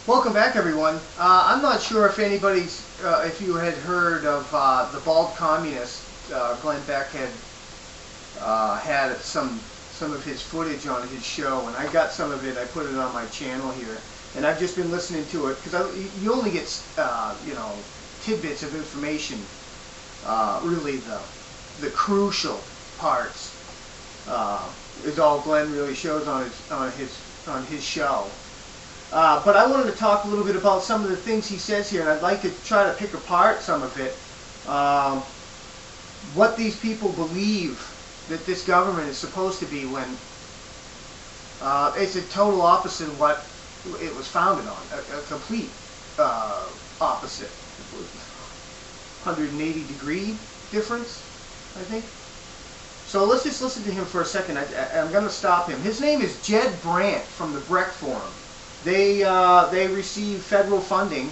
Welcome back, everyone. I'm not sure if if you had heard of the bald communist. Glenn Beck had some of his footage on his show, and I got some of it. I put it on my channel here, and I've just been listening to it because you only get tidbits of information. Really, the crucial parts is all Glenn really shows on his show. But I wanted to talk a little bit about some of the things he says here, and I'd like to try to pick apart some of it. What these people believe that this government is supposed to be when it's a total opposite of what it was founded on, a complete opposite. 180-degree difference, I think. So let's just listen to him for a second. I'm going to stop him. His name is Jed Brandt from the Beck Forum. They receive federal funding,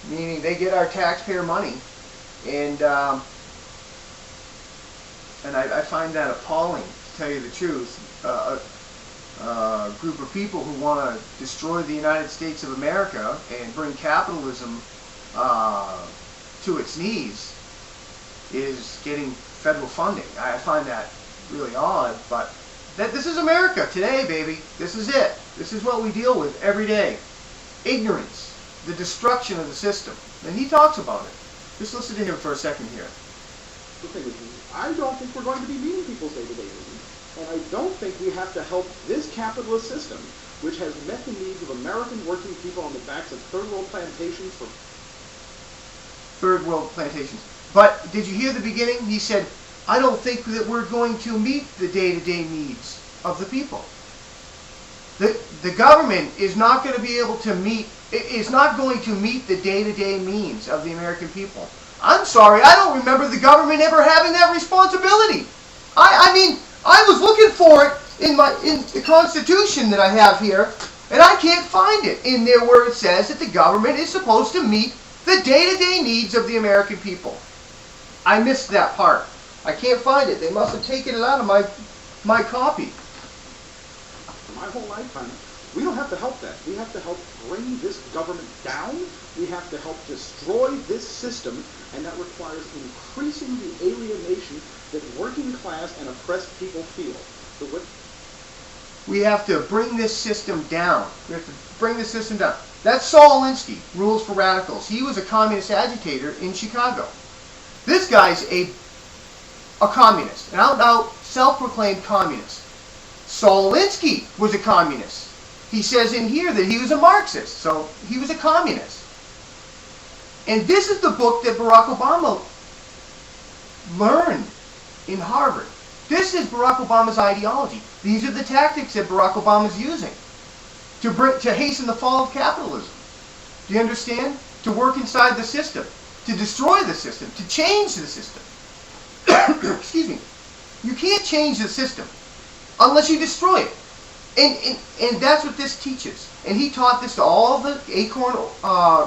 meaning they get our taxpayer money, and I find that appalling, to tell you the truth. A group of people who want to destroy the United States of America and bring capitalism to its knees is getting federal funding. I find that really odd, but this is America today, baby. This is it. This is what we deal with every day. Ignorance, the destruction of the system. And he talks about it. Just listen to him for a second here. The thing is, I don't think we're going to be meeting people's day-to-day needs. And I don't think we have to help this capitalist system, which has met the needs of American working people on the backs of third-world plantations for... Third-world plantations. But did you hear the beginning? He said, I don't think that we're going to meet the day-to-day needs of the people. The government is not going to be able to meet the day-to-day needs of the American people. I'm sorry, I don't remember the government ever having that responsibility. I mean, I was looking for it in the Constitution that I have here, and I can't find it in there where it says that the government is supposed to meet the day-to-day needs of the American people. I missed that part. I can't find it. They must have taken it out of my copy. My whole lifetime, we don't have to help that. We have to help bring this government down. We have to help destroy this system, and that requires increasing the alienation that working class and oppressed people feel. So we have to bring this system down. We have to bring this system down. That's Saul Alinsky, Rules for Radicals. He was a communist agitator in Chicago. This guy's a communist, an out-and-out, self-proclaimed communist. Saul Alinsky was a communist. He says in here that he was a Marxist, so he was a communist. And this is the book that Barack Obama learned in Harvard. This is Barack Obama's ideology. These are the tactics that Barack Obama is using to hasten the fall of capitalism. Do you understand? To work inside the system, to destroy the system, to change the system. Excuse me. You can't change the system unless you destroy it. And that's what this teaches. And he taught this to all the Acorn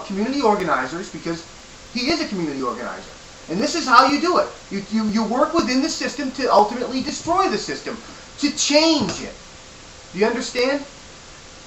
community organizers, because he is a community organizer. And this is how you do it. You work within the system to ultimately destroy the system, to change it. Do you understand?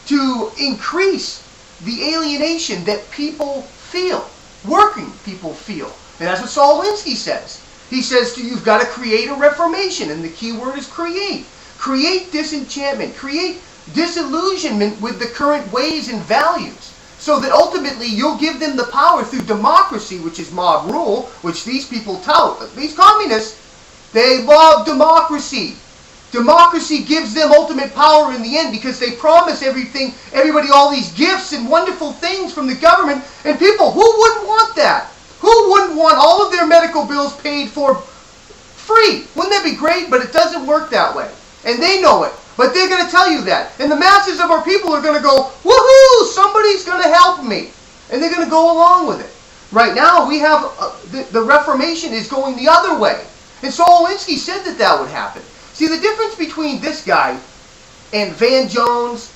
To increase the alienation that people feel, working people feel. And that's what Saul Alinsky says. He says you've got to create a reformation, and the key word is create. Create disenchantment, create disillusionment with the current ways and values, so that ultimately you'll give them the power through democracy, which is mob rule, which these people tout. These communists, they love democracy. Democracy gives them ultimate power in the end, because they promise everybody all these gifts and wonderful things from the government, and people, who wouldn't want that? Who wouldn't want all of their medical bills paid for free? Wouldn't that be great? But it doesn't work that way. And they know it. But they're going to tell you that. And the masses of our people are going to go, woohoo, somebody's going to help me. And they're going to go along with it. Right now, we have, the Reformation is going the other way. And Saul Alinsky said that would happen. See, the difference between this guy and Van Jones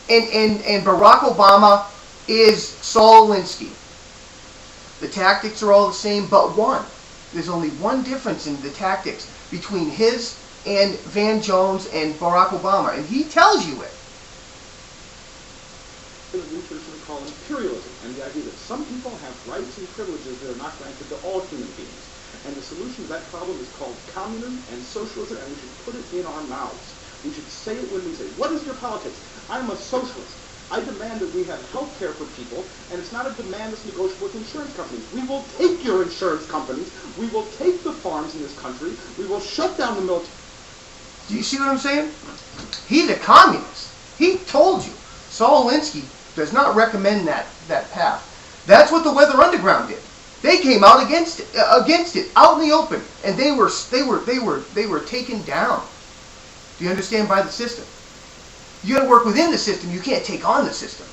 and Barack Obama is Saul Alinsky. The tactics are all the same, but one. There's only one difference in the tactics between his and Van Jones and Barack Obama, and he tells you it. Research imperialism and the idea that some people have rights and privileges that are not granted to all human beings. And the solution to that problem is called communism and socialism, and we should put it in our mouths. We should say it when we say, what is your politics? I'm a socialist. I demand that we have health care for people, and it's not a demand that's negotiable with insurance companies. We will take your insurance companies. We will take the farms in this country. We will shut down the military. Do you see what I'm saying? He's a communist. He told you. Saul Alinsky does not recommend that path. That's what the Weather Underground did. They came out against it, out in the open, and they were taken down. Do you understand? By the system. You got to work within the system. You can't take on the system.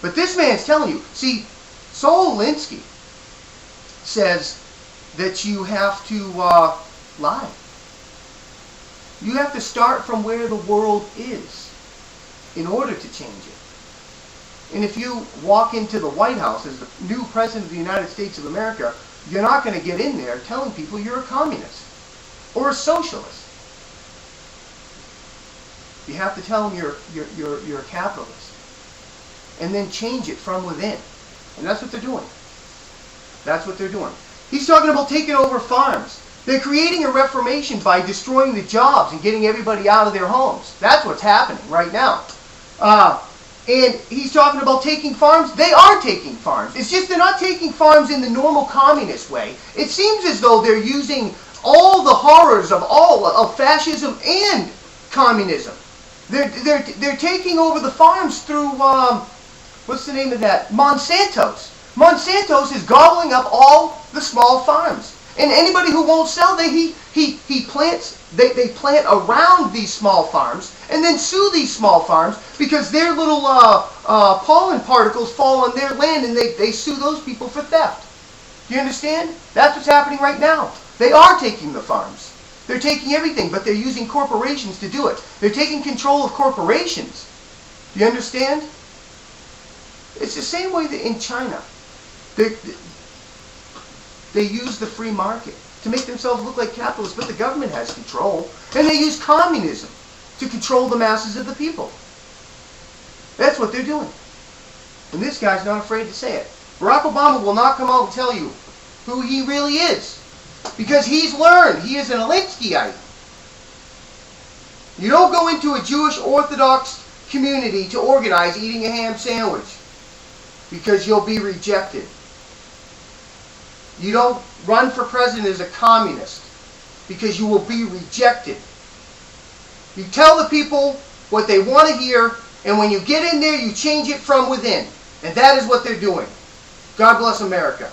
But this man's telling you. See, Saul Alinsky says that you have to lie. You have to start from where the world is in order to change it. And if you walk into the White House as the new President of the United States of America, you're not going to get in there telling people you're a communist or a socialist. You have to tell them you're a capitalist. And then change it from within. And that's what they're doing. That's what they're doing. He's talking about taking over farms. They're creating a reformation by destroying the jobs and getting everybody out of their homes. That's what's happening right now. And he's talking about taking farms. They are taking farms. It's just they're not taking farms in the normal communist way. It seems as though they're using all the horrors of fascism and communism. They're taking over the farms through what's the name of that? Monsanto's. Monsanto's is gobbling up all the small farms. And anybody who won't sell, they plant around these small farms and then sue these small farms because their little pollen particles fall on their land, and they sue those people for theft. Do you understand? That's what's happening right now. They are taking the farms. They're taking everything, but they're using corporations to do it. They're taking control of corporations. Do you understand? It's the same way that in China. They use the free market to make themselves look like capitalists, but the government has control. And they use communism to control the masses of the people. That's what they're doing. And this guy's not afraid to say it. Barack Obama will not come out and tell you who he really is. Because he's learned. He is an Alinskyite. You don't go into a Jewish Orthodox community to organize eating a ham sandwich. Because you'll be rejected. You don't run for president as a communist because you will be rejected. You tell the people what they want to hear, and when you get in there, you change it from within. And that is what they're doing. God bless America.